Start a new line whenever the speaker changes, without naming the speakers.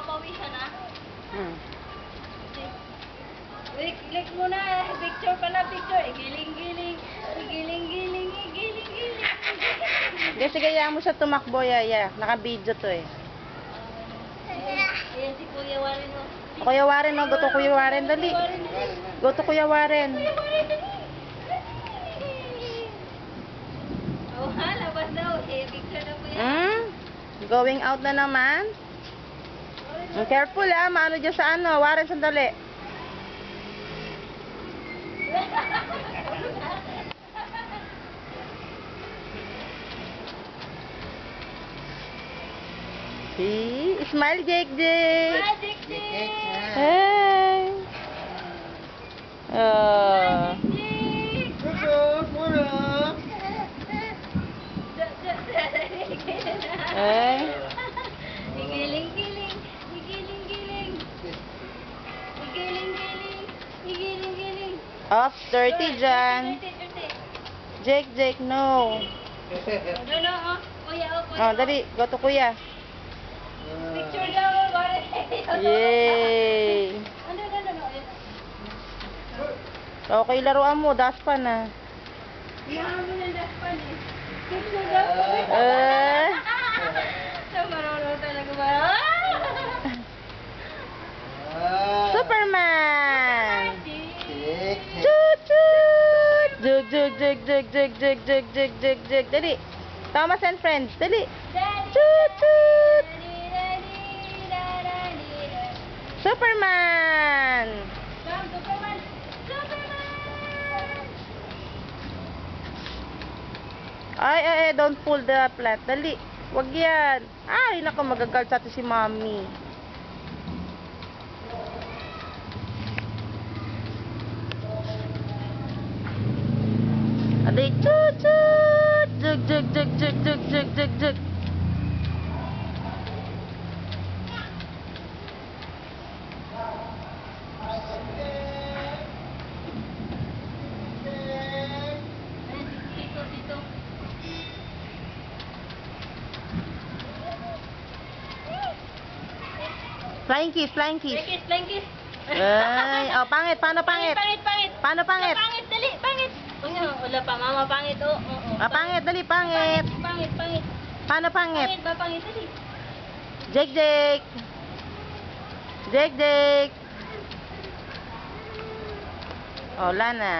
papawisan ah.
Click muna. Picture pala, picture. Igiling-giling. Igiling-giling. Igiling-giling.
Hindi, sige, hayaan mo siya tumakbo, Yaya. Naka-video to eh.
Ayan si Kuya Warren.
Kuya Warren, no? Go to Kuya Warren, dali. Go to Kuya Warren.
Oh, ha? Labas daw. Picture na po yan.
Going out na naman. Careful ah, maano dyan sa ano. Warren, sandali. See? Smile, Jake.
Magic Dick!
Hey. Oh.
Dick!
Hey.
Igiling-giling. Igiling-giling. Igiling-giling. Igiling-giling.
Off, dirty dyan. Jake, no.
Ano, oh. Kuya, oh. Kuya.
Oh, dali. Go to Kuya.
Picture daw, Warren.
Yay.
Ano.
Okay, laruan mo. Daspan na.
Inahan mo ng daspan eh. Picture daw. So, marunong talaga ba?
Superman! Toot toot! Jug jug jug jug jug jug jug jug jug jug. Dali. Thomas and Friends. Dali. Toot toot! Superman!
Superman!
Ay, don't pull the plant. Dali. Wag yan. Ay, naku, magagalit sa atin si Mommy. Aday, toot toot! Jug jug jug jug jug jug jug jug.
Dito.
Flying kiss, flying kiss.
Flying kiss.
Ay, oh, pangit. Paano pangit?
Pangit.
Paano pangit?
Pangit, dali, pangit. Wala pa, mama, pangit, oh.
Pangit, dali, pangit.
Pangit.
Paano pangit?
Pangit ba, pangit, dali.
Jake. Oh, wala na.